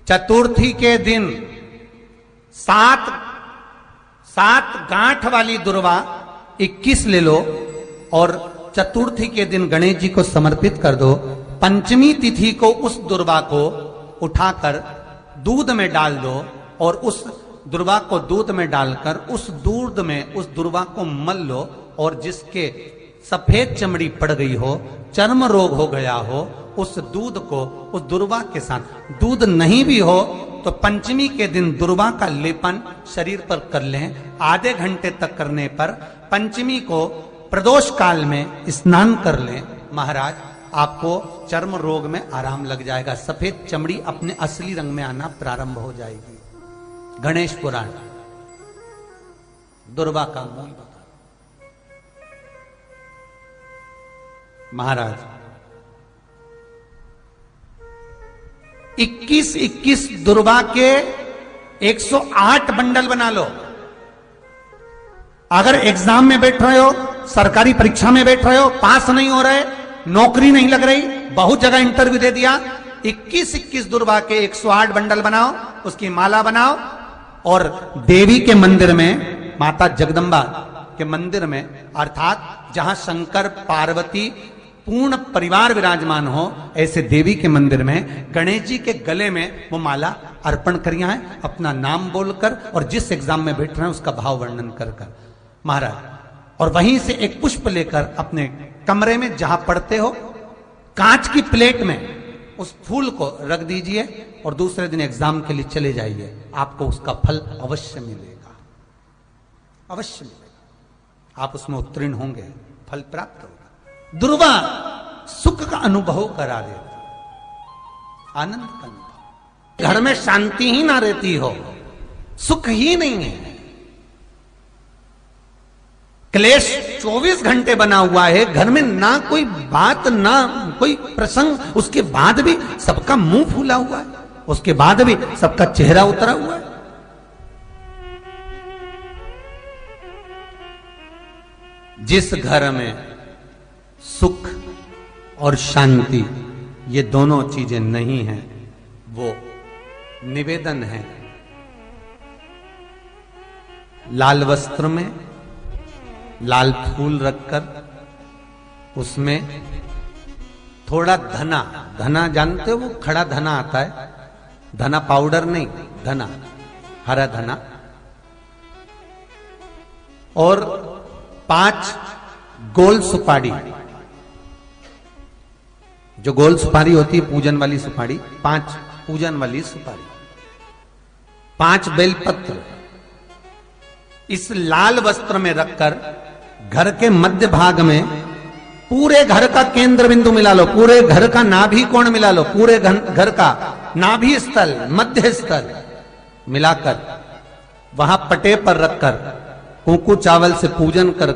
चतुर्थी के दिन सात गांठ वाली दुर्वा 21 ले लो और चतुर्थी के दिन गणेश जी को समर्पित कर दो। पंचमी तिथि को उस दुर्वा को उठाकर दूध में डाल दो और उस दुर्वा को दूध में डालकर उस दूध में उस दुर्वा को मल लो और जिसके सफेद चमड़ी पड़ गई हो, चर्म रोग हो गया हो, उस दूध को उस दुर्वा के साथ, दूध नहीं भी हो तो पंचमी के दिन दुर्वा का लेपन शरीर पर कर लें। आधे घंटे तक करने पर पंचमी को प्रदोष काल में स्नान कर लें। महाराज आपको चर्म रोग में आराम लग जाएगा, सफेद चमड़ी अपने असली रंग में आना प्रारंभ हो जाएगी। गणेश पुराण दुर्वा का मूल बता। महाराज 21 दुर्वा के 108 बंडल बना लो। अगर एग्जाम में बैठ रहे हो, सरकारी परीक्षा में बैठ रहे हो, पास नहीं हो रहे, नौकरी नहीं लग रही, बहुत जगह इंटरव्यू दे दिया, 21 दुर्वा के 108 बंडल बनाओ, उसकी माला बनाओ और देवी के मंदिर में, माता जगदम्बा के मंदिर में, अर्थात जहां शंकर पार्वती पूर्ण परिवार विराजमान हो, ऐसे देवी के मंदिर में गणेश जी के गले में वो माला अर्पण करिया है, अपना नाम बोलकर और जिस एग्जाम में बैठ रहे हैं उसका भाव वर्णन कर महाराज, और वहीं से एक पुष्प लेकर अपने कमरे में जहां पढ़ते हो कांच की प्लेट में उस फूल को रख दीजिए और दूसरे दिन एग्जाम के लिए चले जाइए। आपको उसका फल अवश्य मिलेगा, अवश्य मिलेगा, आप उसमें उत्तीर्ण होंगे, फल प्राप्त होगा। दुर्वा सुख का अनुभव करा देता, आनंद का अनुभव। घर में शांति ही ना रहती हो, सुख ही नहीं है, क्लेश 24 घंटे बना हुआ है, घर में ना कोई बात ना कोई प्रसंग, उसके बाद भी सबका मुंह फूला हुआ है, उसके बाद भी सबका चेहरा उतरा हुआ है। जिस घर में सुख और शांति ये दोनों चीजें नहीं हैं, वो निवेदन है लाल वस्त्र में लाल फूल रखकर उसमें थोड़ा धना, धना जानते हो, वो खड़ा धना आता है, धना पाउडर नहीं, धना, हरा धना, और 5 गोल सुपारी, जो गोल सुपारी होती है पूजन वाली सुपारी, 5 पूजन वाली सुपारी, 5 बेलपत्र इस लाल वस्त्र में रखकर घर के मध्य भाग में पूरे घर का केंद्र बिंदु मिला लो, पूरे घर का नाभि कोण मिला लो, पूरे घर का नाभि स्थल, मध्य स्थल मिलाकर वहां पटे पर रखकर कुंकू चावल से पूजन कर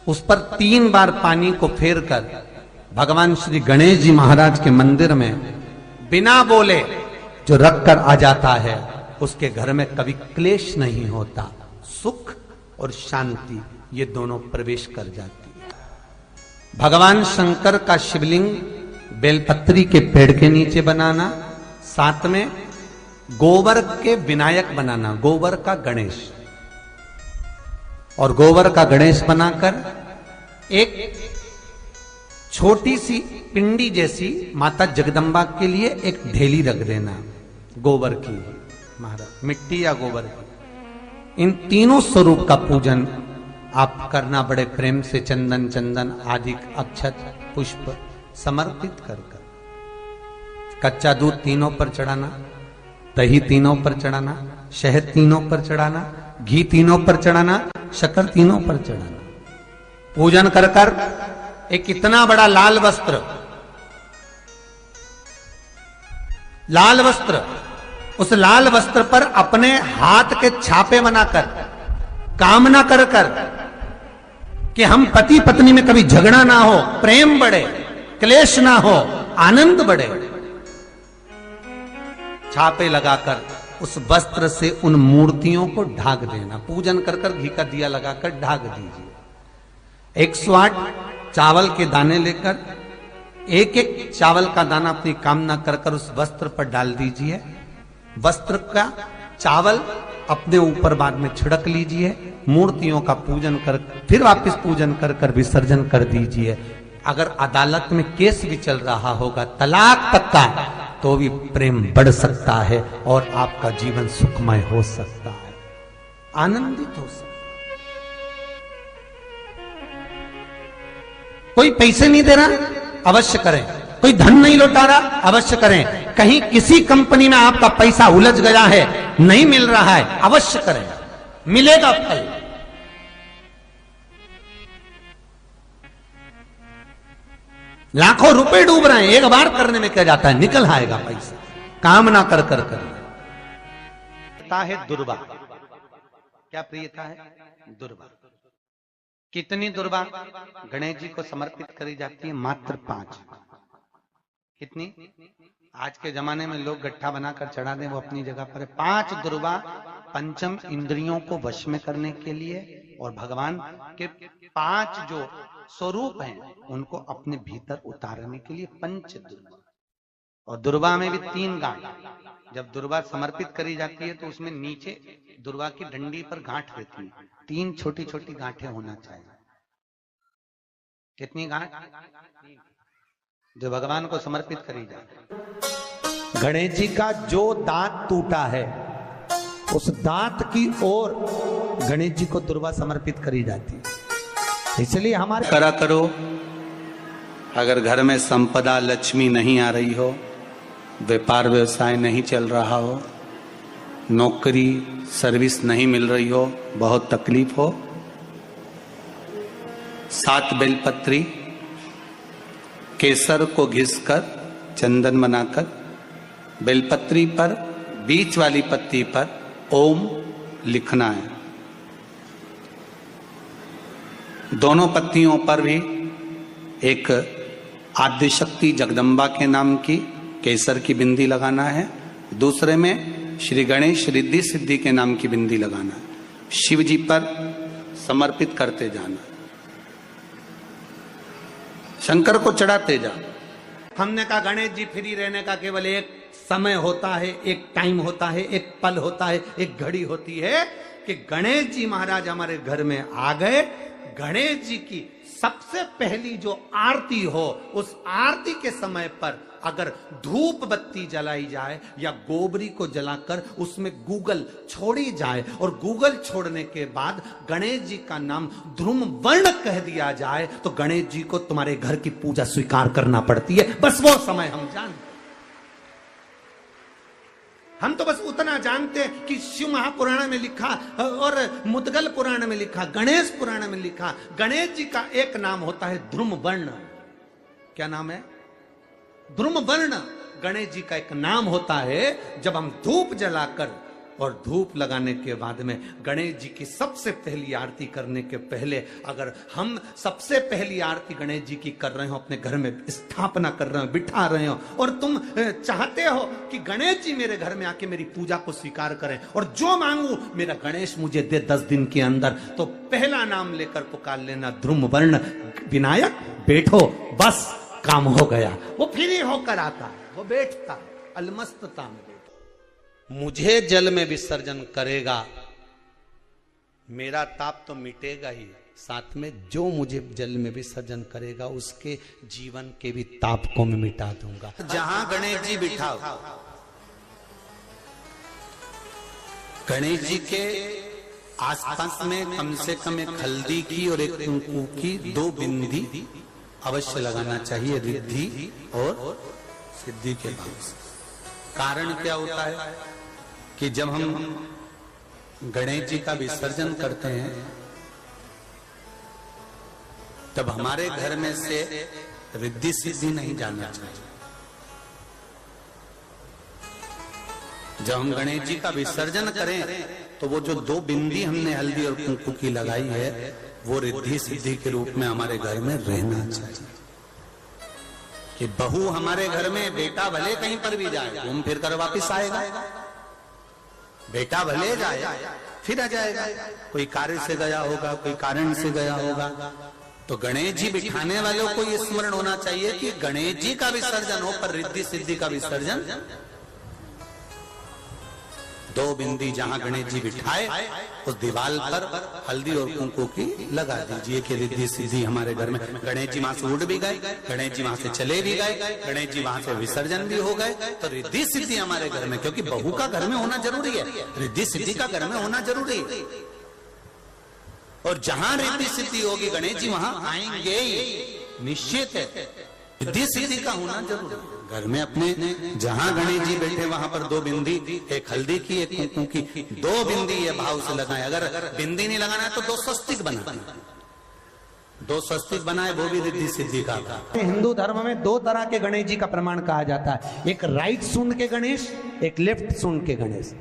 उस पर 3 बार पानी को फेर कर भगवान श्री गणेश जी महाराज के मंदिर में बिना बोले जो रखकर आ जाता है, उसके घर में कभी क्लेश नहीं होता, सुख और शांति ये दोनों प्रवेश कर जाती है। भगवान शंकर का शिवलिंग बेलपत्री के पेड़ के नीचे बनाना, साथ में गोबर के विनायक बनाना, गोबर का गणेश, और गोबर का गणेश बनाकर एक छोटी सी पिंडी जैसी माता जगदम्बा के लिए एक ढेली रख देना गोबर की, महाराज मिट्टी या गोबर की। इन तीनों स्वरूप का पूजन आप करना बड़े प्रेम से, चंदन आदि अक्षत पुष्प समर्पित कर कच्चा दूध तीनों पर चढ़ाना, दही तीनों पर चढ़ाना, शहद तीनों पर चढ़ाना, घी तीनों पर चढ़ाना, शक्कर तीनों पर चढ़ाना। पूजन कर एक इतना बड़ा लाल वस्त्र, लाल वस्त्र, उस लाल वस्त्र पर अपने हाथ के छापे बनाकर कामना कर कि हम पति पत्नी में कभी झगड़ा ना हो, प्रेम बढ़े, क्लेश ना हो, आनंद बढ़े। छापे लगाकर उस वस्त्र से उन मूर्तियों को ढाक देना, पूजन कर घी का दिया लगाकर ढाक दीजिए। 108 चावल के दाने लेकर एक एक चावल का दाना अपनी कामना कर कर उस वस्त्र पर डाल दीजिए। वस्त्र का चावल अपने ऊपर बाद में छिड़क लीजिए। मूर्तियों का पूजन कर फिर वापस पूजन कर कर विसर्जन कर दीजिए। अगर अदालत में केस भी चल रहा होगा तलाक तक का, तो भी प्रेम बढ़ सकता है और आपका जीवन सुखमय हो सकता है, आनंदित हो सकता है। कोई पैसे नहीं दे रहा, अवश्य करें। कोई धन नहीं लौटा रहा, अवश्य करें। कहीं किसी कंपनी में आपका पैसा उलझ गया है, नहीं मिल रहा है, अवश्य करें, मिलेगा फल। लाखों रुपए डूब रहे हैं, एक बार करने में क्या जाता है, निकल आएगा पैसा। कामना कर कर कर है दुर्वा। क्या प्रियता है? दुर्वा। कितनी दुर्वा गणेश जी को समर्पित करी जाती है? मात्र 5। कितनी? आज के जमाने में लोग गट्ठा बनाकर चढ़ा दें, वो अपनी जगह पर है। 5 दुर्वा पंचम इंद्रियों को वश में करने के लिए और भगवान के 5 जो स्वरूप हैं उनको अपने भीतर उतारने के लिए 5 दुर्वा। और दुर्वा में भी 3 गांठ। जब दुर्वा समर्पित करी जाती है तो उसमें नीचे दुर्वा की डंडी पर गांठ रहती है, 3 छोटी छोटी गांठें होना चाहिए। कितनी गांठ? जो भगवान को समर्पित करी जाए। गणेश जी का जो दांत टूटा है उस दांत की ओर गणेश जी को दुर्वा समर्पित करी जाती है। इसलिए हमारे करा करो। अगर घर में संपदा लक्ष्मी नहीं आ रही हो, व्यापार व्यवसाय नहीं चल रहा हो, नौकरी सर्विस नहीं मिल रही हो, बहुत तकलीफ हो, 7 बेलपत्री केसर को घिसकर चंदन बनाकर बेलपत्री पर बीच वाली पत्ती पर ओम लिखना है। दोनों पत्तियों पर भी एक आद्यशक्ति जगदम्बा के नाम की केसर की बिंदी लगाना है, दूसरे में श्री गणेश रिद्धि सिद्धि के नाम की बिंदी लगाना है। शिव जी पर समर्पित करते जाना, शंकर को चढ़ाते जा। हमने कहा गणेश जी फ्री रहने का केवल एक समय होता है, एक टाइम होता है, एक पल होता है, एक घड़ी होती है कि गणेश जी महाराज हमारे घर में आ गए। गणेश जी की सबसे पहली जो आरती हो, उस आरती के समय पर अगर धूप बत्ती जलाई जाए या गोबरी को जलाकर उसमें गूगल छोड़ी जाए और गूगल छोड़ने के बाद गणेश जी का नाम ध्रुम वर्ण कह दिया जाए, तो गणेश जी को तुम्हारे घर की पूजा स्वीकार करना पड़ती है। बस वो समय हम जानते। हम तो बस उतना जानते हैं कि शिव महापुराण में लिखा और मुद्गल पुराण में लिखा, गणेश पुराण में लिखा, गणेश जी का एक नाम होता है ध्रुम वर्ण। क्या नाम है? ध्रुम वर्ण गणेश जी का एक नाम होता है। जब हम धूप जलाकर और धूप लगाने के बाद में गणेश जी की सबसे पहली आरती करने के पहले अगर हम सबसे पहली आरती गणेश जी की कर रहे हो, अपने घर में स्थापना कर रहे हो, बिठा रहे हो, और तुम चाहते हो कि गणेश जी मेरे घर में आके मेरी पूजा को स्वीकार करें और जो मांगू मेरा गणेश मुझे दे 10 दिन के अंदर, तो पहला नाम लेकर पुकार लेना ध्रुम वर्ण विनायक, बैठो, बस काम हो गया। वो फ्री होकर आता है, वो बैठता है अलमस्तता में। मुझे जल में विसर्जन करेगा, मेरा ताप तो मिटेगा ही, साथ में जो मुझे जल में विसर्जन करेगा उसके जीवन के भी ताप को मैं मिटा दूंगा। जहां गणेश जी बिठाओ, गणेश जी के आसपास में कम से कम एक हल्दी की और एक कुंकू की 2 बिंदी अवश्य लगाना चाहिए, रिद्धि और सिद्धि के भाव से। कारण क्या होता है कि जब हम गणेश जी का विसर्जन करते हैं तब हमारे घर में से रिद्धि सिद्धि नहीं जाना चाहिए। जब हम गणेश जी का विसर्जन करें तो वो जो 2 बिंदी हमने हल्दी और कुंकू की लगाई है वो रिद्धि सिद्धि के रूप में हमारे घर में रहना चाहिए। कि बहू हमारे घर में, बेटा भले कहीं पर भी जाए घूम फिर कर वापिस आएगा, बेटा भले जाए फिर आ जाएगा, कोई कार्य से गया होगा, कोई कारण से गया होगा, तो गणेश जी बिठाने वालों को ये स्मरण होना चाहिए कि गणेश जी का विसर्जन हो, पर रिद्धि सिद्धि का विसर्जन। दो बिंदी जहां गणेश जी बिठाए उस दीवार पर हल्दी और कुंकू की लगा दीजिए कि रिद्धि सिद्धि हमारे घर में। गणेश जी वहां से उड़ भी गए, गणेश जी वहां से चले भी गए, गणेश जी वहां से विसर्जन भी हो गए, तो रिद्धि सिद्धि हमारे घर में, क्योंकि बहू का घर में होना जरूरी है, रिद्धि सिद्धि का घर में होना जरूरी है। और जहां रिद्धि सिद्धि होगी गणेश जी वहां आएंगे ही, निश्चित है। रिद्धि सिद्धि का होना जरूरी है। घर में अपने जहां गणेश जी बैठे वहां पर दो बिंदी, एक हल्दी की एक कुंकू की, दो बिंदी ये भाव से लगाए। अगर बिंदी नहीं लगाना है तो दो स्वस्तिक बनाए, दो स्वस्तिक बनाए, वो भी रिद्धि सिद्धि का। हिंदू धर्म में दो तरह के गणेश जी का प्रमाण कहा जाता है, एक राइट सूंड के गणेश, एक लेफ्ट सूंड के गणेश।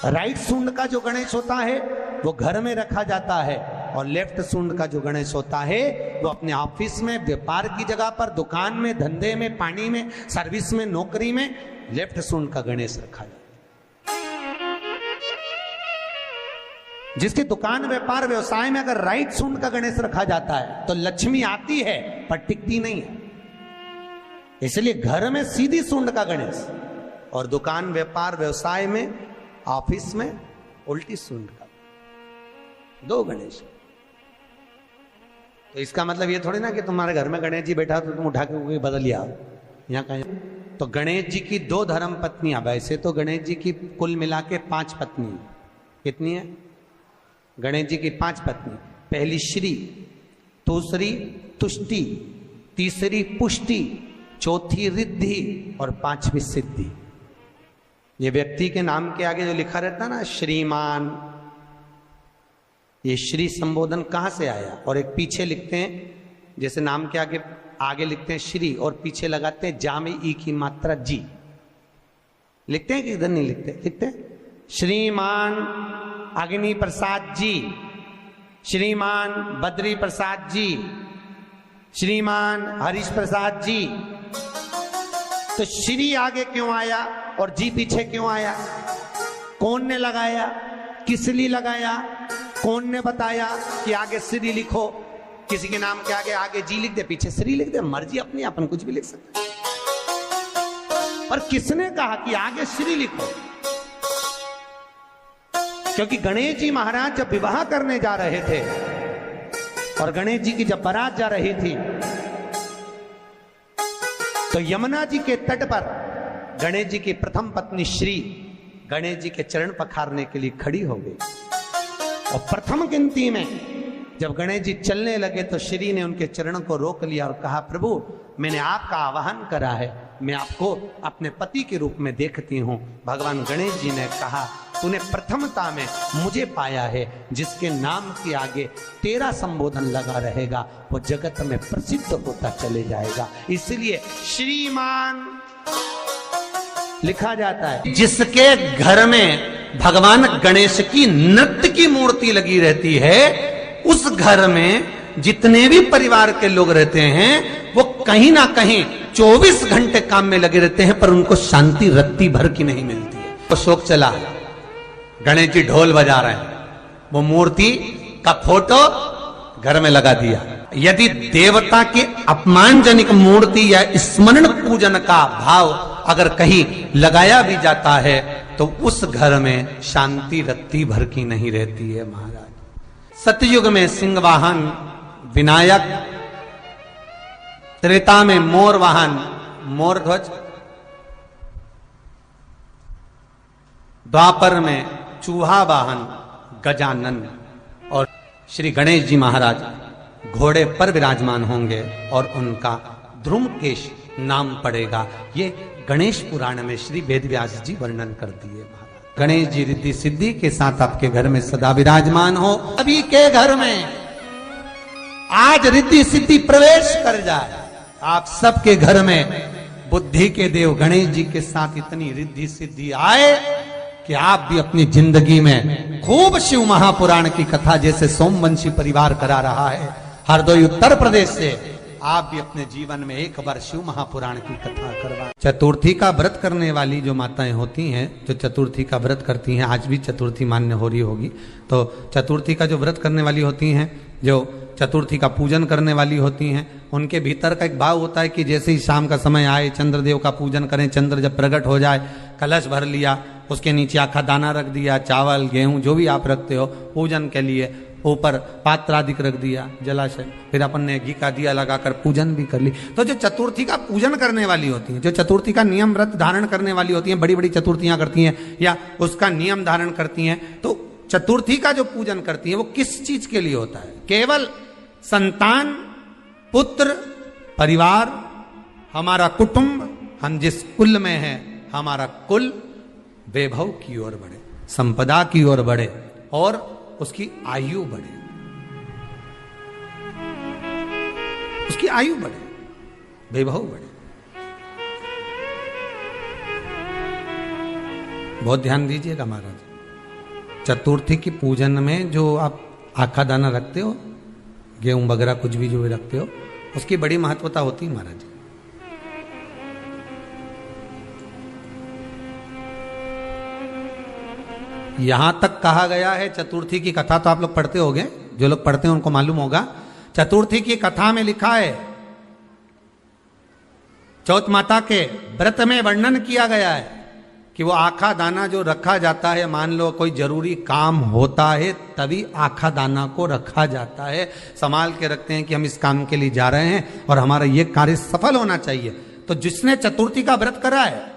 राइट सूंड का जो गणेश होता है वो घर में रखा जाता है, और लेफ्ट सूंड का जो गणेश होता है वो अपने ऑफिस में, व्यापार की जगह पर, दुकान में, धंधे में, पानी में, सर्विस में, नौकरी में लेफ्ट सूंड का गणेश रखा जाता है। जिसकी दुकान, व्यापार, व्यवसाय में अगर राइट सूंड का गणेश रखा जाता है तो लक्ष्मी आती है पर टिकती नहीं है। इसलिए घर में सीधी सूंड का गणेश, और दुकान, व्यापार, व्यवसाय में, ऑफिस में उल्टी सूंड का, दो गणेश। तो इसका मतलब ये थोड़ी ना कि तुम्हारे घर में गणेश जी बैठा तो तुम उठा के कोई बदल लिया यहाँ कहीं। तो गणेश जी की दो धर्म पत्नियां, वैसे तो गणेश जी की कुल मिला के 5 पत्नी। कितनी है? गणेश जी की 5 पत्नी। पहली श्री, दूसरी तुष्टि, तीसरी पुष्टि, चौथी रिद्धि और 5वीं सिद्धि। ये व्यक्ति के नाम के आगे जो लिखा रहता है ना, श्रीमान, ये श्री संबोधन कहां से आया? और एक पीछे लिखते हैं, जैसे नाम के आगे लिखते हैं श्री और पीछे लगाते हैं जा में ई की मात्रा जी। लिखते हैं कि इधर नहीं लिखते? लिखते हैं श्रीमान अग्नि प्रसाद जी, श्रीमान बद्री प्रसाद जी, श्रीमान हरीश प्रसाद जी। तो श्री आगे क्यों आया और जी पीछे क्यों आया? कौन ने लगाया? किस लिए लगाया? कौन ने बताया कि आगे श्री लिखो? किसी के नाम के आगे जी लिख दे, पीछे श्री लिख दे, मर्जी अपनी, अपन कुछ भी लिख सकते। पर किसने कहा कि आगे श्री लिखो? क्योंकि गणेश जी महाराज जब विवाह करने जा रहे थे और गणेश जी की जब बारात जा रही थी तो यमुना जी के तट पर गणेश जी की प्रथम पत्नी श्री गणेश जी के चरण पखारने के लिए खड़ी हो गई। और प्रथम गिनती में जब गणेश जी चलने लगे तो श्री ने उनके चरणों को रोक लिया और कहा, प्रभु मैंने आपका आवाहन करा है, मैं आपको अपने पति के रूप में देखती हूँ। भगवान गणेश जी ने कहा, तूने प्रथमता में मुझे पाया है, जिसके नाम के आगे तेरा संबोधन लगा रहेगा वो जगत में प्रसिद्ध होता चले जाएगा। इसलिए श्रीमान लिखा जाता है। जिसके घर में भगवान गणेश की नृत्य की मूर्ति लगी रहती है, उस घर में जितने भी परिवार के लोग रहते हैं वो कहीं ना कहीं 24 घंटे काम में लगे रहते हैं, पर उनको शांति रत्ती भर की नहीं मिलती है। तो शोक चला, गणेश जी ढोल बजा रहे हैं, वो मूर्ति का फोटो घर में लगा दिया। यदि देवता की अपमानजनक मूर्ति या स्मरण पूजन का भाव अगर कहीं लगाया भी जाता है तो उस घर में शांति रत्ती भर की नहीं रहती है महाराज। सतयुग में सिंह वाहन विनायक, त्रेता में मोर वाहन मोर ध्वज, द्वापर में चूहा वाहन गजानन, और श्री गणेश जी महाराज घोड़े पर विराजमान होंगे और उनका ध्रुमकेश नाम पड़ेगा। ये गणेश पुराण में श्री वेदव्यास जी वर्णन कर दिए महाराज। गणेश जी रिद्धि सिद्धि के साथ आपके घर में सदा विराजमान हो। सभी के घर में आज रिद्धि सिद्धि प्रवेश कर जाए। आप सबके घर में बुद्धि के देव गणेश जी के साथ इतनी रिद्धि सिद्धि आए कि आप भी अपनी जिंदगी में खूब शिव महापुराण की कथा जैसे सोमवंशी परिवार करा रहा है, हरदोई उत्तर प्रदेश से आप भी अपने जीवन में एक बार शिव महापुराण की कथा करवा। चतुर्थी का व्रत करने वाली जो माताएं होती हैं, जो चतुर्थी का व्रत करती हैं, आज भी चतुर्थी मान्य हो रही होगी, तो चतुर्थी का जो व्रत करने वाली होती हैं, जो चतुर्थी का पूजन करने वाली होती हैं, उनके भीतर का एक भाव होता है कि जैसे ही शाम का समय आए चंद्रदेव का पूजन करें। चंद्र जब प्रकट हो जाए, कलश भर लिया, उसके नीचे आखा दाना रख दिया, चावल गेहूं जो भी आप रखते हो पूजन के लिए, ऊपर पात्र आदि रख दिया जलाशय, फिर अपन ने घी का दिया लगाकर पूजन भी कर ली। तो जो चतुर्थी का पूजन करने वाली होती हैं, जो चतुर्थी का नियम व्रत धारण करने वाली होती हैं, बड़ी बड़ी चतुर्थियां करती हैं या उसका नियम धारण करती हैं, तो चतुर्थी का जो पूजन करती है वो किस चीज के लिए होता है? केवल संतान, पुत्र, परिवार, हमारा कुटुंब, हम जिस कुल में हैं, हमारा कुल वैभव की ओर बढ़े, संपदा की ओर बढ़े और उसकी आयु बढ़े, उसकी आयु बढ़े, वैभव बढ़े। बहुत ध्यान दीजिएगा महाराज, चतुर्थी की पूजन में जो आप आखा दाना रखते हो, गेहूं वगैरह कुछ भी जो भी रखते हो, उसकी बड़ी महत्वता होती है महाराज। यहां तक कहा गया है, चतुर्थी की कथा तो आप लोग पढ़ते होंगे, जो लोग पढ़ते हैं उनको मालूम होगा। चतुर्थी की कथा में लिखा है, चौथ माता के व्रत में वर्णन किया गया है कि वो आखा दाना जो रखा जाता है, मान लो कोई जरूरी काम होता है तभी आखा दाना को रखा जाता है, संभाल के रखते हैं कि हम इस काम के लिए जा रहे हैं और हमारा ये कार्य सफल होना चाहिए। तो जिसने चतुर्थी का व्रत करा है,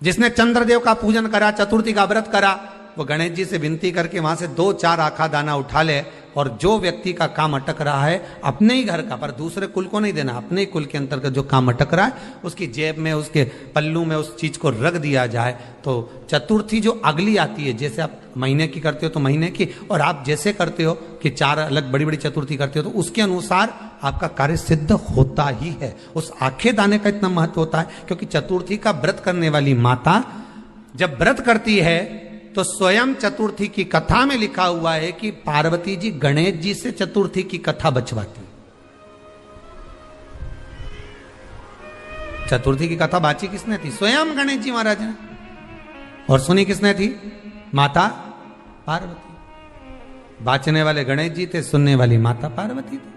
जिसने चंद्रदेव का पूजन करा, चतुर्थी का व्रत करा, वो गणेश जी से विनती करके वहां से 2-4 आखा दाना उठा ले, और जो व्यक्ति का काम अटक रहा है अपने ही घर का, पर दूसरे कुल को नहीं देना, अपने ही कुल के अंतर्गत जो काम अटक रहा है उसकी जेब में, उसके पल्लू में उस चीज को रख दिया जाए। तो चतुर्थी जो अगली आती है, जैसे आप महीने की करते हो तो महीने की, और आप जैसे करते हो कि 4 अलग बड़ी बड़ी चतुर्थी करते हो, तो उसके अनुसार आपका कार्य सिद्ध होता ही है। उस आखे दाने का इतना महत्व होता है क्योंकि चतुर्थी का व्रत करने वाली माता जब व्रत करती है तो स्वयं चतुर्थी की कथा में लिखा हुआ है कि पार्वती जी गणेश जी से चतुर्थी की कथा बचवाती। चतुर्थी की कथा बाची किसने थी? स्वयं गणेश जी महाराज ने। और सुनी किसने थी? माता पार्वती। बाचने वाले गणेश जी थे, सुनने वाली माता पार्वती थी।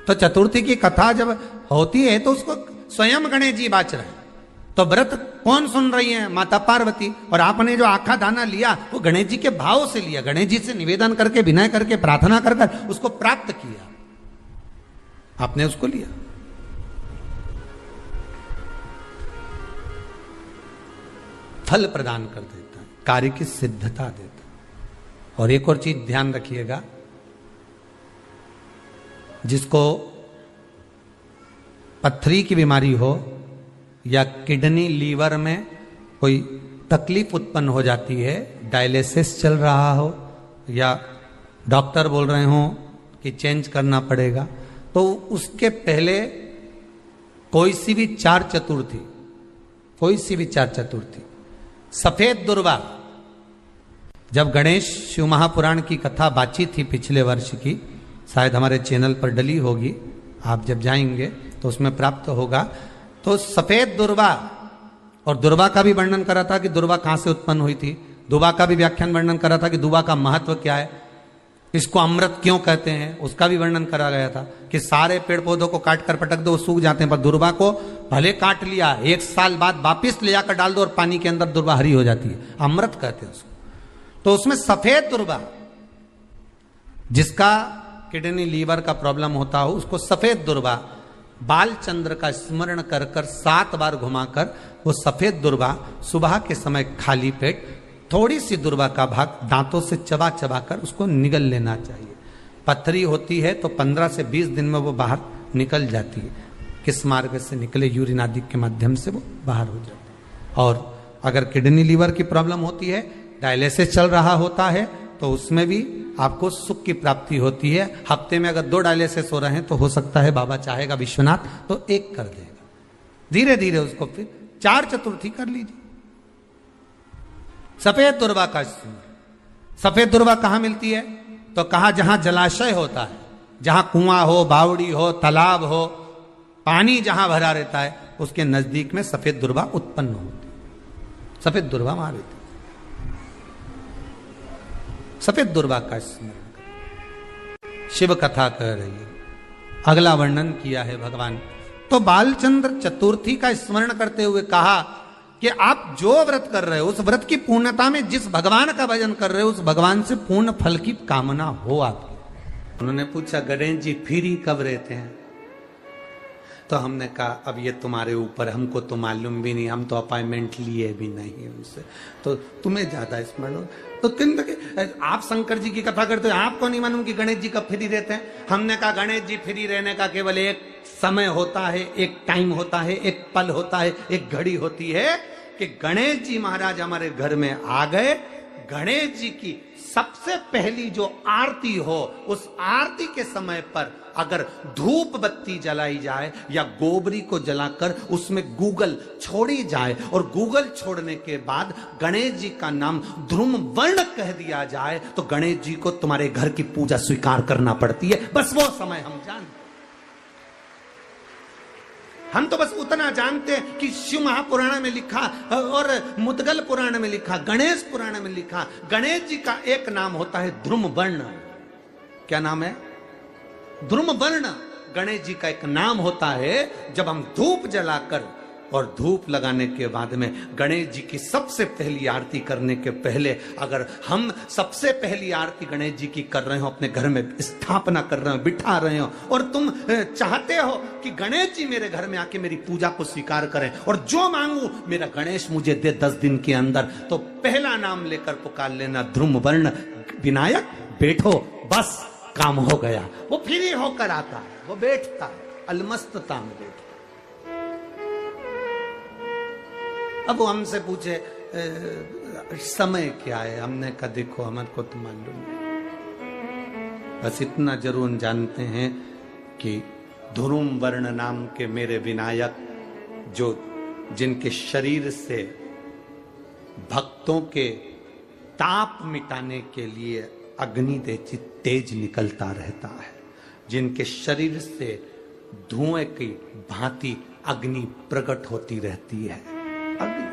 तो चतुर्थी की कथा जब होती है तो उसको स्वयं गणेश जी बाच रहे हैं। तो व्रत कौन सुन रही है? माता पार्वती। और आपने जो आखा दाना लिया वो गणेश जी के भाव से लिया, गणेश जी से निवेदन करके, विनय करके, प्रार्थना कर कर उसको प्राप्त किया, आपने उसको लिया। फल प्रदान कर देता है, कार्य की सिद्धता देता है। और एक और चीज ध्यान रखिएगा, जिसको पथरी की बीमारी हो या किडनी लीवर में कोई तकलीफ उत्पन्न हो जाती है, डायलिसिस चल रहा हो या डॉक्टर बोल रहे हो कि चेंज करना पड़ेगा, तो उसके पहले कोई सी भी 4 चतुर्थी, कोई सी भी 4 चतुर्थी, सफेद दुर्वा, जब गणेश शिव महापुराण की कथा बाची थी पिछले वर्ष की, शायद हमारे चैनल पर डली होगी, आप जब जाएंगे तो उसमें प्राप्त होगा। तो सफेद दुर्वा, और दुर्वा का भी वर्णन करा था कि दुर्वा कहां से उत्पन्न हुई थी, दुबा का भी व्याख्यान वर्णन करा था कि दुबा का महत्व क्या है, इसको अमृत क्यों कहते हैं, उसका भी वर्णन करा गया था कि सारे पेड़ पौधों को काट कर पटक दो वो सूख जाते हैं, पर दुर्वा को भले काट लिया, 1 साल बाद वापिस ले जाकर डाल दो और पानी के अंदर दुर्वा हरी हो जाती है, अमृत कहते हैं उसको। तो उसमें सफेद दुर्वा, जिसका किडनी लीवर का प्रॉब्लम होता हो, उसको सफेद दुर्वा, बाल चंद्र का स्मरण कर कर 7 बार घुमाकर वो सफेद दुर्वा सुबह के समय खाली पेट थोड़ी सी दुर्वा का भाग दांतों से चबा चबा कर उसको निगल लेना चाहिए। पथरी होती है तो 15 से 20 दिन में वो बाहर निकल जाती है, किस मार्ग से निकले, यूरिन आदि के माध्यम से वो बाहर हो जाती है। और अगर किडनी लीवर की प्रॉब्लम होती है, डायलिसिस चल रहा होता है, तो उसमें भी आपको सुख की प्राप्ति होती है। हफ्ते में अगर 2 डायलिसिस हो रहे हैं तो हो सकता है बाबा चाहेगा विश्वनाथ तो 1 कर देगा, धीरे धीरे उसको फिर 4 चतुर्थी कर लीजिए। सफेद दुर्वा का स्मरण। सफेद दुर्वा कहां मिलती है? तो कहा जहां जलाशय होता है, जहां कुआं हो, बावड़ी हो, तालाब हो, पानी जहां भरा रहता है, उसके नजदीक में सफेद दुर्वा उत्पन्न होती है। सफेद दुर्वा वहां रहती है। सफेद दुर्वा का स्मरण करें। शिव कथा कह रही है, अगला वर्णन किया है भगवान। तो बालचंद्र चतुर्थी का स्मरण करते हुए कहा कि आप जो व्रत कर रहे हो, उस व्रत की पूर्णता में जिस भगवान का भजन कर रहे हो, उस भगवान से पूर्ण फल की कामना हो आपकी। उन्होंने पूछा, गणेश जी फिर ही कब रहते हैं? तो हमने कहा, अब ये तुम्हारे ऊपर, हमको तो मालूम भी नहीं, हम तो अपॉइंटमेंट लिए भी नहीं उनसे, तो तुम्हें ज्यादा स्मरण हो। तो आप शंकर जी की कथा करते हो, आपको नहीं मालूम कि गणेश जी कब फ्री रहते हैं? हमने कहा, गणेश जी फ्री रहने का केवल एक समय होता है, एक टाइम होता है, एक पल होता है, एक घड़ी होती है कि गणेश जी महाराज हमारे घर में आ गए। गणेश जी की सबसे पहली जो आरती हो, उस आरती के समय पर अगर धूप बत्ती जलाई जाए या गोबरी को जलाकर उसमें गूगल छोड़ी जाए और गूगल छोड़ने के बाद गणेश जी का नाम ध्रुम वर्ण कह दिया जाए, तो गणेश जी को तुम्हारे घर की पूजा स्वीकार करना पड़ती है। बस वो समय हम जानते। हम तो बस उतना जानते हैं कि शिव महापुराण में लिखा और मुद्गल पुराण में लिखा, गणेश पुराण में लिखा, गणेश जी का एक नाम होता है ध्रुम वर्ण। क्या नाम है? ध्रुम वर्ण गणेश जी का एक नाम होता है। जब हम धूप जलाकर और धूप लगाने के बाद में गणेश जी की सबसे पहली आरती करने के पहले, अगर हम सबसे पहली आरती गणेश जी की कर रहे हो, अपने घर में स्थापना कर रहे हो, बिठा रहे हो, और तुम चाहते हो कि गणेश जी मेरे घर में आके मेरी पूजा को स्वीकार करें और जो मांगू मेरा गणेश मुझे दे 10 दिन के अंदर, तो पहला नाम लेकर पुकार लेना, ध्रुम वर्ण विनायक बैठो, बस काम हो गया। वो फ्री होकर आता है, वो बैठता है, अलमस्तता में बैठता। अब वो हमसे पूछे समय क्या है? हमने कहा, देखो हमारे को तो मालूम नहीं, बस इतना जरूर जानते हैं कि ध्रुम वर्ण नाम के मेरे विनायक, जो जिनके शरीर से भक्तों के ताप मिटाने के लिए अग्नि तेज निकलता रहता है, जिनके शरीर से धुएं की भांति अग्नि प्रकट होती रहती है। अग्नि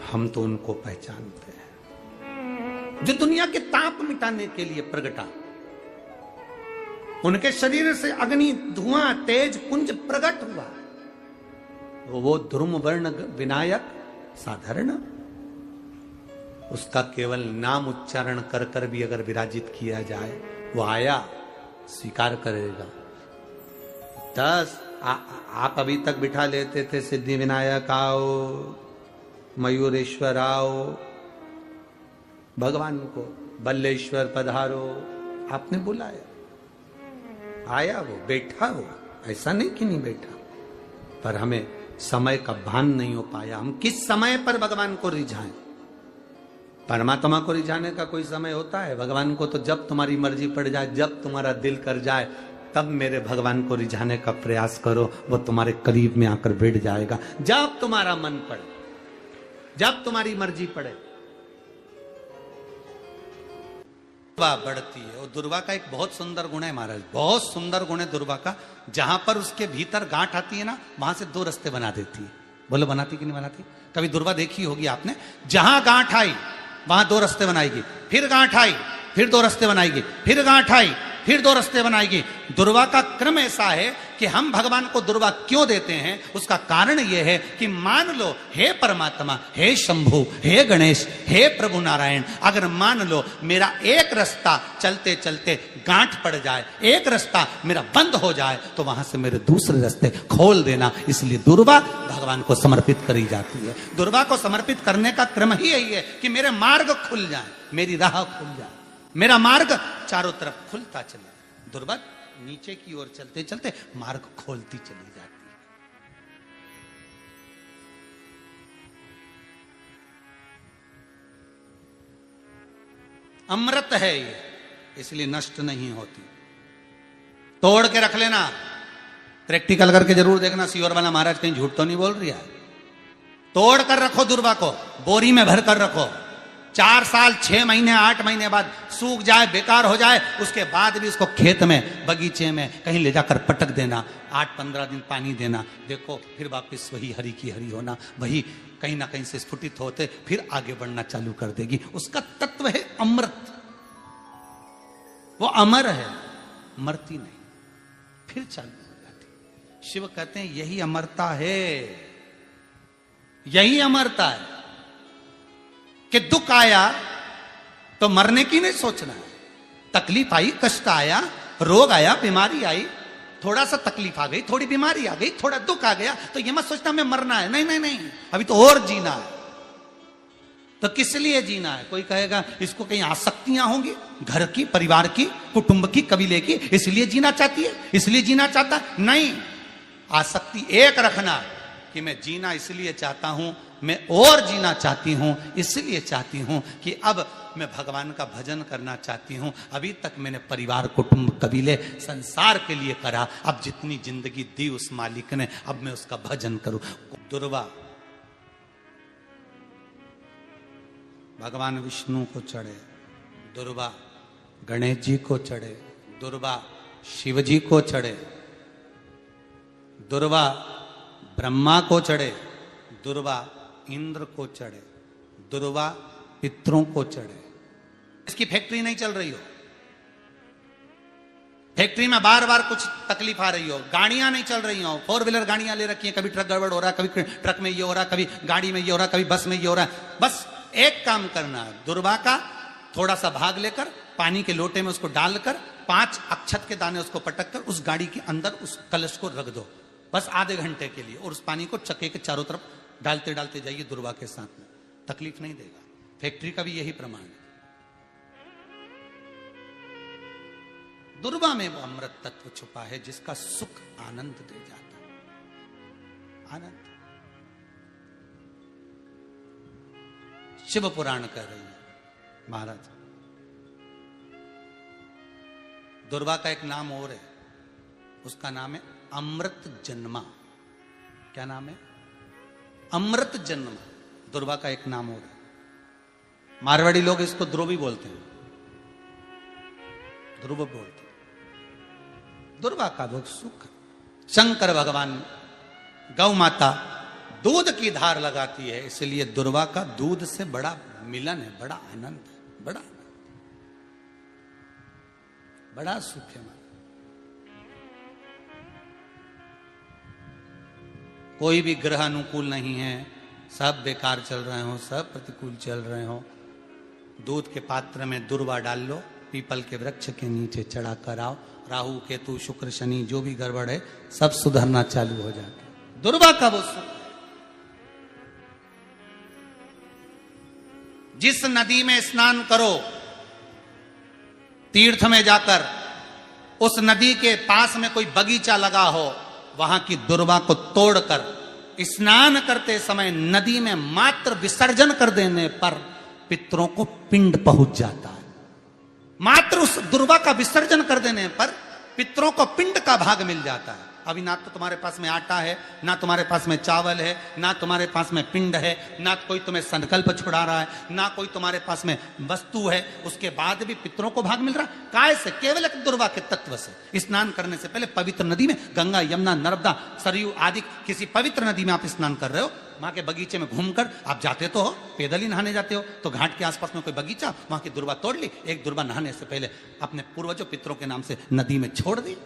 हम तो उनको पहचानते हैं जो दुनिया के ताप मिटाने के लिए प्रगटा। उनके शरीर से अग्नि धुआं तेज पुंज प्रकट हुआ। वो ध्रुम वर्ण विनायक साधारण, उसका केवल नाम उच्चारण कर कर भी अगर विराजित किया जाए, वो आया स्वीकार करेगा। 10 आप अभी तक बिठा लेते थे, सिद्धि विनायक आओ, मयूरेश्वर आओ, भगवान को बल्लेश्वर पधारो, आपने बुलाया, आया, वो बैठा, वो ऐसा नहीं कि नहीं बैठा, पर हमें समय का भान नहीं हो पाया। हम किस समय पर भगवान को रिझाएं? परमात्मा को रिझाने का कोई समय होता है? भगवान को तो जब तुम्हारी मर्जी पड़ जाए, जब तुम्हारा दिल कर जाए, तब मेरे भगवान को रिझाने का प्रयास करो, वो तुम्हारे करीब में आकर बैठ जाएगा। जब तुम्हारा मन पड़े, जब तुम्हारी मर्जी पड़े। दुर्वा बढ़ती है, और दुर्वा का एक बहुत सुंदर गुण है महाराज, बहुत सुंदर गुण है दुर्वा का। जहां पर उसके भीतर गांठ आती है ना, वहां से 2 रास्ते बना देती है। बोलो बनाती कि नहीं बनाती? कभी दुर्वा देखी होगी आपने। जहां गांठ आई वहां 2 रास्ते बनाएगी, फिर गांठ आई फिर 2 रास्ते बनाएगी, फिर गांठ आई फिर 2 रास्ते बनाएगी। दुर्वा का क्रम ऐसा है कि हम भगवान को दुर्वा क्यों देते हैं, उसका कारण यह है कि मान लो, हे परमात्मा, हे शंभु, हे गणेश, हे प्रभु नारायण, अगर मान लो मेरा एक रास्ता चलते चलते गांठ पड़ जाए, एक रास्ता मेरा बंद हो जाए, तो वहां से मेरे दूसरे रास्ते खोल देना। इसलिए दुर्वा भगवान को समर्पित करी जाती है। दुर्वा को समर्पित करने का क्रम ही यही है कि मेरे मार्ग खुल जाए, मेरी राह खुल जाए, मेरा मार्ग चारों तरफ खुलता चले। दुर्वा नीचे की ओर चलते चलते मार्ग खोलती चली जाती है। अमृत है ये, इसलिए नष्ट नहीं होती। तोड़ के रख लेना, प्रैक्टिकल करके जरूर देखना, सीवर वाला महाराज कहीं झूठ तो नहीं बोल रहा है। तोड़ कर रखो दुर्वा को, बोरी में भर कर रखो। 4 साल 6 महीने 8 महीने बाद सूख जाए, बेकार हो जाए, उसके बाद भी उसको खेत में, बगीचे में कहीं ले जाकर पटक देना। 8-15 दिन पानी देना, देखो फिर वापस वही हरी की हरी होना, वही कहीं ना कहीं से स्फुटित होते फिर आगे बढ़ना चालू कर देगी। उसका तत्व है अमृत, वो अमर है, मरती नहीं, फिर चालू हो जाती। शिव कहते हैं यही अमरता है, यही अमरता है कि दुख आया तो मरने की नहीं सोचना है। तकलीफ आई, कष्ट आया, रोग आया, बीमारी आई, थोड़ा सा तकलीफ आ गई, थोड़ी बीमारी आ गई, थोड़ा दुख आ गया, तो ये मत सोचना हमें मरना है। नहीं नहीं नहीं, अभी तो और जीना है। तो किस लिए जीना है? कोई कहेगा इसको कहीं आसक्तियां होंगी, घर की, परिवार की, कुटुंब की, कबीले की, इसलिए जीना चाहती है, इसलिए जीना चाहता। नहीं, आसक्ति एक रखना कि मैं जीना इसलिए चाहता हूं, मैं और जीना चाहती हूं, इसलिए चाहती हूं कि अब मैं भगवान का भजन करना चाहती हूं। अभी तक मैंने परिवार, कुटुंब, कबीले, संसार के लिए करा, अब जितनी जिंदगी दी उस मालिक ने, अब मैं उसका भजन करूं। दुर्वा भगवान विष्णु को चढ़े, दुर्वा गणेश जी को चढ़े, दुर्वा शिव जी को चढ़े, दुर्वा ब्रह्मा को चढ़े, दुर्वा इंद्र को चढ़े, दुर्वा पितरों को चढ़े। इसकी फैक्ट्री नहीं चल रही हो, फैक्ट्री में बार बार कुछ तकलीफ आ रही हो, गाड़ियां नहीं चल रही हो, 4 व्हीलर गाड़ियां ले रखी हैं, कभी ट्रक गड़बड़ हो रहा है, कभी ट्रक में ये हो रहा है, कभी गाड़ी में ये हो रहा है, कभी बस में ये हो रहा है। बस एक काम करना है, दुर्वा का थोड़ा सा भाग लेकर पानी के लोटे में उसको डालकर 5 अक्षत के दाने उसको पटक कर उस गाड़ी के अंदर उस कलश को रख दो, बस आधे घंटे के लिए, और उस पानी को चक्के के चारों तरफ डालते डालते जाइए दुर्वा के साथ में, तकलीफ नहीं देगा। फैक्ट्री का भी यही प्रमाण है। दुर्वा में वो अमृत तत्व छुपा है जिसका सुख आनंद दे जाता है। आनंद। शिव पुराण कह रही है महाराज, दुर्वा का एक नाम और है, उसका नाम है अमृत जन्मा। क्या नाम है? अमृत जन्मा। दुर्वा का एक नाम और है। मारवाड़ी लोग इसको ध्रुवी बोलते हैं, ध्रुव बोलते हैं। दुर्वा का वो सुख। शंकर भगवान गौ माता दूध की धार लगाती है, इसलिए दुर्वा का दूध से बड़ा मिलन है, बड़ा आनंद है, बड़ा बड़ा सुख है। कोई भी ग्रह अनुकूल नहीं है, सब बेकार चल रहे हो, सब प्रतिकूल चल रहे हो, दूध के पात्र में दुर्वा डाल लो, पीपल के वृक्ष के नीचे चढ़ा कर आओ, राहु केतु शुक्र शनि जो भी गड़बड़ है सब सुधरना चालू हो जाता है। दुर्वा का वो सुख। जिस नदी में स्नान करो, तीर्थ में जाकर उस नदी के पास में कोई बगीचा लगा हो, वहां की दुर्वा को तोड़कर स्नान करते समय नदी में मात्र विसर्जन कर देने पर पितरों को पिंड पहुंच जाता है। मात्र उस दुर्वा का विसर्जन कर देने पर पितरों को पिंड का भाग मिल जाता है। अभी ना तो तुम्हारे पास में आटा है, ना तुम्हारे पास में चावल है, ना तुम्हारे पास में पिंड है, ना कोई तुम्हें संकल्प छुड़ा रहा है, ना कोई तुम्हारे पास में वस्तु है, उसके बाद भी पितरों को भाग मिल रहा है। काय से? केवल एक दुर्वा के तत्व से। स्नान करने से पहले पवित्र नदी में, गंगा, यमुना, नर्मदा, सरयू आदि किसी पवित्र नदी में आप स्नान कर रहे हो, वहां के बगीचे में घूमकर आप जाते तो हो, पैदल ही नहाने जाते हो, तो घाट के आसपास में कोई बगीचा, वहां की दुर्वा तोड़ ली, एक दुर्वा नहाने से पहले अपने पूर्वजों पितरों के नाम से नदी में छोड़ दी।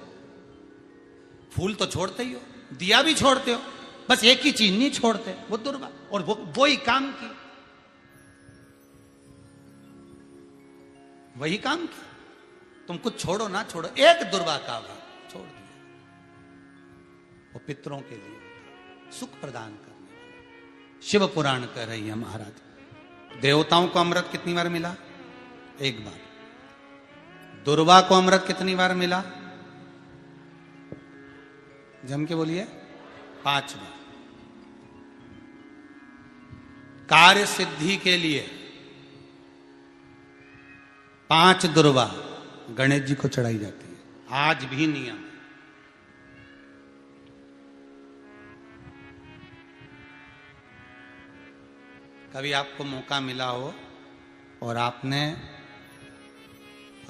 फूल तो छोड़ते ही हो, दिया भी छोड़ते हो, बस एक ही चीज नहीं छोड़ते, वो दुर्वा। और वो ही काम की, वही काम की। तुम कुछ छोड़ो ना छोड़ो, एक दुर्वा का भाग छोड़ दिया, वो पितरों के लिए सुख प्रदान करने वाला। शिव पुराण कह रही है महाराज, देवताओं को अमृत कितनी बार मिला? एक बार। दुर्वा को अमृत कितनी बार मिला? जम के बोलिए, 5 बार। कार्य सिद्धि के लिए 5 दुर्वा गणेश जी को चढ़ाई जाती है, आज भी नियम है। कभी आपको मौका मिला हो और आपने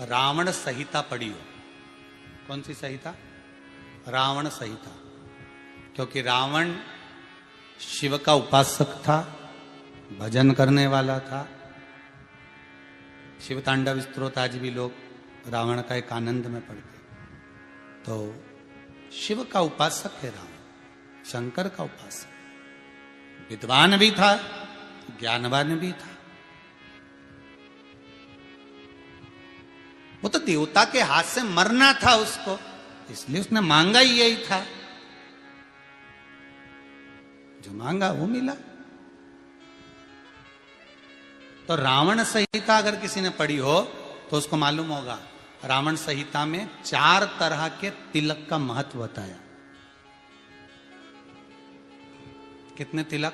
रावण संहिता पढ़ी हो, कौन सी संहिता? रावण संहिता। क्योंकि रावण शिव का उपासक था, भजन करने वाला था। शिव तांडव स्तोत्र आज भी लोग रावण का एक आनंद में पढ़ते। तो शिव का उपासक है रावण, शंकर का उपासक, विद्वान भी था, ज्ञानवान भी था। वो तो देवता के हाथ से मरना था उसको, इसलिए उसने मांगा ही यही था। जो मांगा वो मिला। तो रावण संहिता अगर किसी ने पढ़ी हो तो उसको मालूम होगा, रावण संहिता में 4 तरह के तिलक का महत्व बताया। कितने तिलक?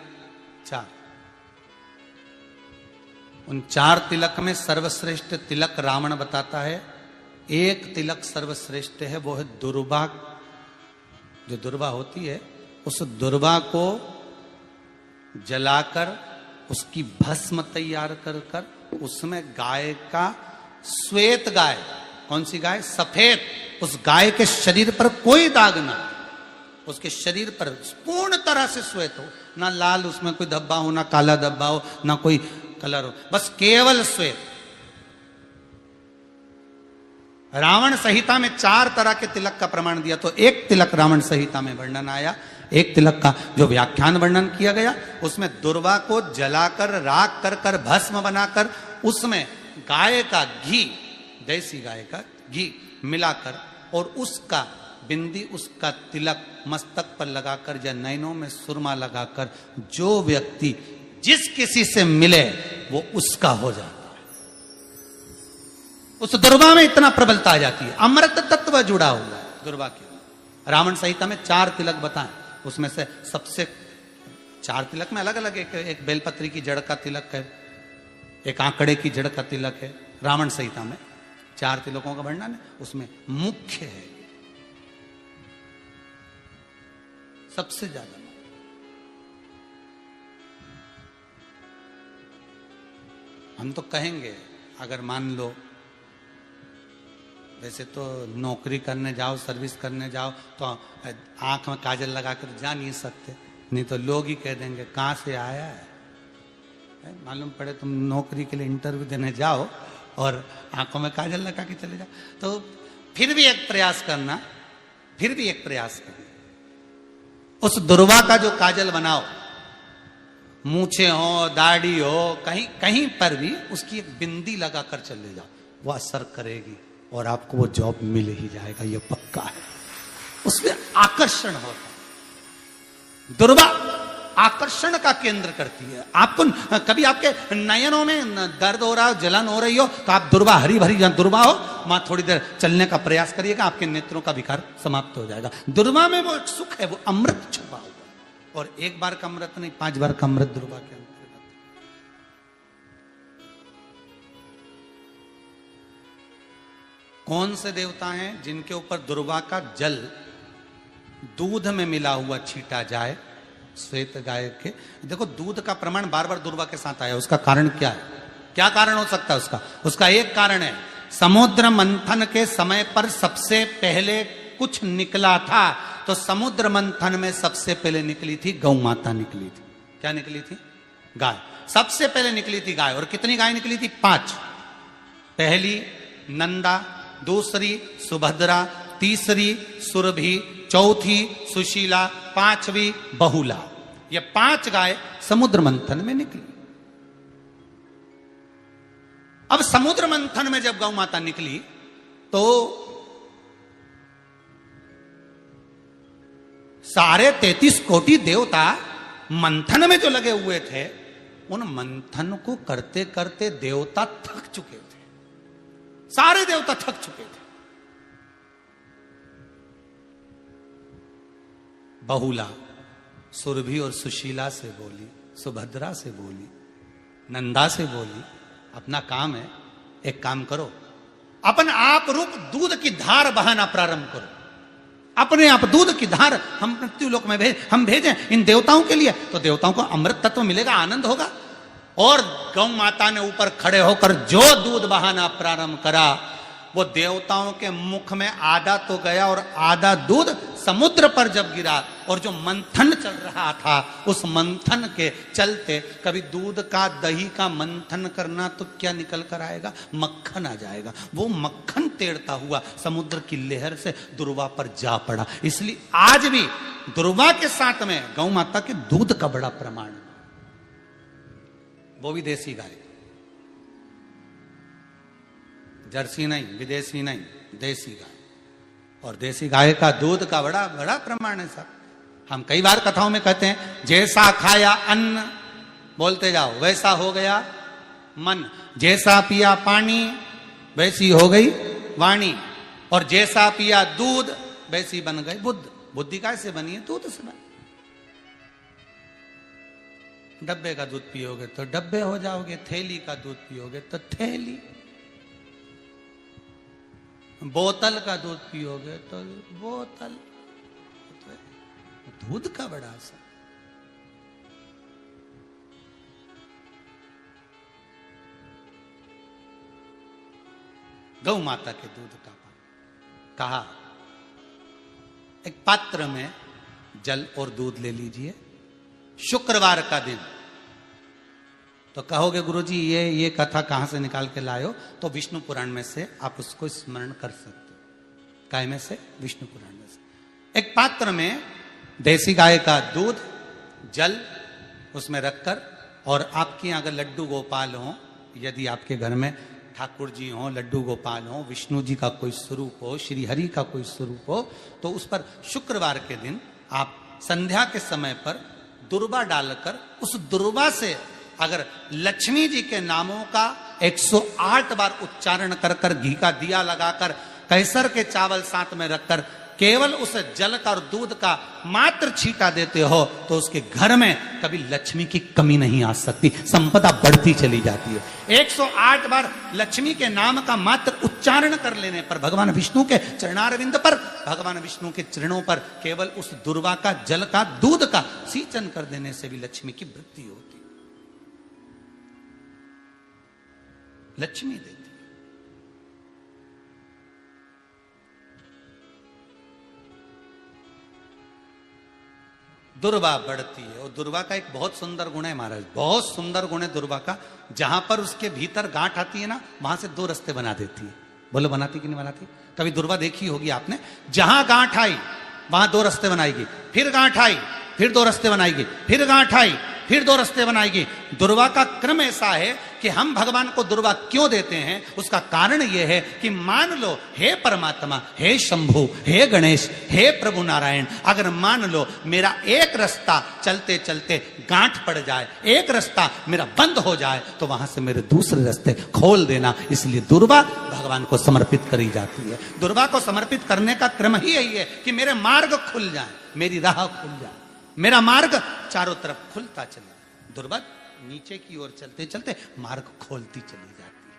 4। उन 4 तिलक में सर्वश्रेष्ठ तिलक रावण बताता है। एक तिलक सर्वश्रेष्ठ है, वो है दुर्वा। जो दुर्वा होती है, उस दुर्वा को जलाकर उसकी भस्म तैयार कर कर उसमें गाय का श्वेत गाय, कौन सी गाय? सफेद। उस गाय के शरीर पर कोई दाग ना, उसके शरीर पर पूर्ण तरह से श्वेत हो, ना लाल उसमें कोई धब्बा हो, ना काला धब्बा हो, ना कोई कलर हो, बस केवल श्वेत। रावण संहिता में 4 तरह के तिलक का प्रमाण दिया। तो एक तिलक रावण संहिता में वर्णन आया, एक तिलक का जो व्याख्यान वर्णन किया गया, उसमें दुर्वा को जलाकर राख कर कर भस्म बनाकर उसमें गाय का घी, देसी गाय का घी मिलाकर और उसका बिंदी, उसका तिलक मस्तक पर लगाकर या नैनों में सुरमा लगाकर जो व्यक्ति जिस किसी से मिले वो उसका हो जाता है। उस दुर्वा में इतना प्रबलता आ जाती है, अमृत तत्व जुड़ा हुआ है दुर्वा के। रावण संहिता में 4 तिलक बताएं, उसमें से सबसे 4 तिलक में अलग अलग, एक बेलपत्री की जड़ का तिलक है, एक आंकड़े की जड़ का तिलक है। रावण संहिता में 4 तिलकों का वर्णन है, उसमें मुख्य है सबसे ज्यादा। हम तो कहेंगे, अगर मान लो, वैसे तो नौकरी करने जाओ, सर्विस करने जाओ तो आंख में काजल लगा कर जा नहीं सकते, नहीं तो लोग ही कह देंगे कहां से आया है। मालूम पड़े तुम नौकरी के लिए इंटरव्यू देने जाओ और आंखों में काजल लगा के चले जाओ, तो फिर भी एक प्रयास करना, उस दुर्वा का जो काजल बनाओ, मूछे हो, दाढ़ी हो, कहीं कहीं पर भी उसकी एक बिंदी लगाकर चले जाओ, वो असर करेगी और आपको वो जॉब मिल ही जाएगा, ये पक्का है। उसमें आकर्षण होता है। दुर्वा आकर्षण का केंद्र करती है। आपको कभी आपके नयनों में दर्द हो रहा हो, जलन हो रही हो, तो आप दुर्वा, हरी भरी दुर्वा हो, वहां थोड़ी देर चलने का प्रयास करिएगा, आपके नेत्रों का विकार समाप्त हो जाएगा। दुर्वा में वो एक सुख है, वो अमृत छुपा हुआ है। और एक बार का अमृत नहीं, 5 बार का अमृत दुर्वा के अंतर्गत। कौन से देवता हैं जिनके ऊपर दुर्वा का जल दूध में मिला हुआ छीटा जाए? श्वेत गाय के। देखो, दूध का प्रमाण बार बार दुर्वा के साथ आया, उसका कारण क्या है? क्या कारण हो सकता है उसका? उसका एक कारण है, समुद्र मंथन के समय पर सबसे पहले कुछ निकला था, तो समुद्र मंथन में सबसे पहले निकली थी गौ माता निकली थी। क्या निकली थी? गाय। सबसे पहले निकली थी गाय। और कितनी गाय निकली थी? 5। पहली नंदा, दूसरी सुभद्रा, तीसरी सुरभि, चौथी सुशीला, 5वीं बहुला। ये 5 गाय समुद्र मंथन में निकली। अब समुद्र मंथन में जब गौ माता निकली तो सारे 33 कोटि देवता मंथन में जो लगे हुए थे, उन मंथन को करते करते देवता थक चुके थे। सारे देवता थक चुके थे। बहुला सुरभि और सुशीला से बोली, सुभद्रा से बोली, नंदा से बोली, अपना काम है, एक काम करो, अपन आप रूप दूध की धार बहाना प्रारंभ करो। अपने आप दूध की धार हम मृत्यु लोक में हम भेजें इन देवताओं के लिए, तो देवताओं को अमृत तत्व मिलेगा, आनंद होगा। और गौ माता ने ऊपर खड़े होकर जो दूध बहाना प्रारंभ करा, वो देवताओं के मुख में आधा तो गया और आधा दूध समुद्र पर जब गिरा, और जो मंथन चल रहा था उस मंथन के चलते, कभी दूध का दही का मंथन करना तो क्या निकल कर आएगा, मक्खन आ जाएगा। वो मक्खन तेड़ता हुआ समुद्र की लहर से दुर्वा पर जा पड़ा। इसलिए आज भी दुर्वा के साथ में गौ माता के दूध का बड़ा प्रमाण, वो भी देसी गाय, जर्सी नहीं, विदेशी नहीं, देसी गाय। और देसी गाय का दूध का बड़ा बड़ा प्रमाण है साहब। हम कई बार कथाओं में कहते हैं, जैसा खाया अन्न, बोलते जाओ, वैसा हो गया मन, जैसा पिया पानी वैसी हो गई वाणी, और जैसा पिया दूध वैसी बन गई बुद्ध। बुद्धि कैसे बनी है? दूध से बनी। डब्बे का दूध पियोगे तो डब्बे हो जाओगे, थैली का दूध पियोगे तो थैली, बोतल का दूध पियोगे तो बोतल। दूध का बड़ा असर। गौ माता के दूध का पान। कहा एक पात्र में जल और दूध ले लीजिए, शुक्रवार का दिन। तो कहोगे गुरुजी ये कथा कहां से निकाल के लाए हो? तो विष्णु पुराण में से आप उसको स्मरण कर सकते हो। काय में से? विष्णु पुराण में से। एक पात्र में देसी गाय का दूध, जल उसमें रखकर, और आपके अगर लड्डू गोपाल हो, यदि आपके घर में ठाकुर जी हो, लड्डू गोपाल हो, विष्णु जी का कोई स्वरूप हो, श्री हरि का कोई स्वरूप हो, तो उस पर शुक्रवार के दिन आप संध्या के समय पर दुर्वा डालकर, उस दुर्वा से अगर लक्ष्मी जी के नामों का 108 बार उच्चारण कर कर, घी का दिया लगाकर, कैसर के चावल साथ में रखकर, केवल उस जल का और दूध का मात्र छींटा देते हो, तो उसके घर में कभी लक्ष्मी की कमी नहीं आ सकती, संपदा बढ़ती चली जाती है। 108 बार लक्ष्मी के नाम का मात्र उच्चारण कर लेने पर, भगवान विष्णु के चरणारविंद पर, भगवान विष्णु के चरणों पर केवल उस दुर्वा का जल का दूध का सींचन कर देने से भी लक्ष्मी की वृद्धि होती, लक्ष्मी देती। दुर्वा बढ़ती है, और दुर्वा का एक बहुत सुंदर गुण है महाराज, बहुत सुंदर गुण है दुर्वा का। जहां पर उसके भीतर गांठ आती है ना, वहां से 2 रास्ते बना देती है। बोलो बनाती कि नहीं बनाती? कभी दुर्वा देखी होगी आपने। जहां गांठ आई वहां 2 रास्ते बनाएगी, फिर गांठ आई फिर 2 रास्ते बनाएगी, फिर गांठ आई फिर 2 रास्ते बनाएगी। दुर्वा का क्रम ऐसा है कि हम भगवान को दुर्वा क्यों देते हैं, उसका कारण यह है कि मान लो हे परमात्मा, हे शंभु, हे गणेश, हे प्रभु नारायण, अगर मान लो मेरा एक रास्ता चलते चलते गांठ पड़ जाए, एक रास्ता मेरा बंद हो जाए, तो वहां से मेरे दूसरे रास्ते खोल देना। इसलिए दुर्वा भगवान को समर्पित करी जाती है। दुर्वा को समर्पित करने का क्रम ही यही है कि मेरे मार्ग खुल जाए, मेरी राह खुल जाए, मेरा मार्ग चारों तरफ खुलता चले। दुर्वा नीचे की ओर चलते चलते मार्ग खोलती चली जाती है।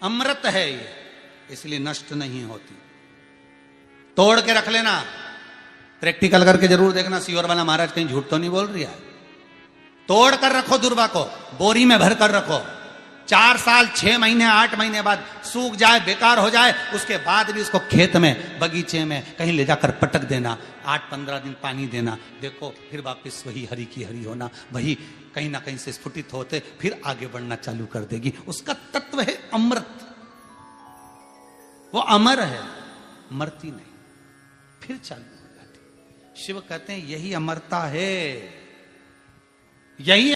अमृत है ये, इसलिए नष्ट नहीं होती। तोड़ के रख लेना, प्रैक्टिकल करके जरूर देखना, सियोर वाला महाराज कहीं झूठ तो नहीं बोल रही है। तोड़ कर रखो दुर्वा को, बोरी में भर कर रखो। 4 साल 6 महीने 8 महीने बाद सूख जाए, बेकार हो जाए, उसके बाद भी उसको खेत में, बगीचे में कहीं ले जाकर पटक देना, 8-15 दिन पानी देना, देखो फिर वापस वही हरी की हरी होना, वही कहीं ना कहीं से स्फुटित होते फिर आगे बढ़ना चालू कर देगी। उसका तत्व है अमृत, वो अमर है, मरती नहीं, फिर चालू हो जाती। शिव कहते हैं यही अमरता है, यही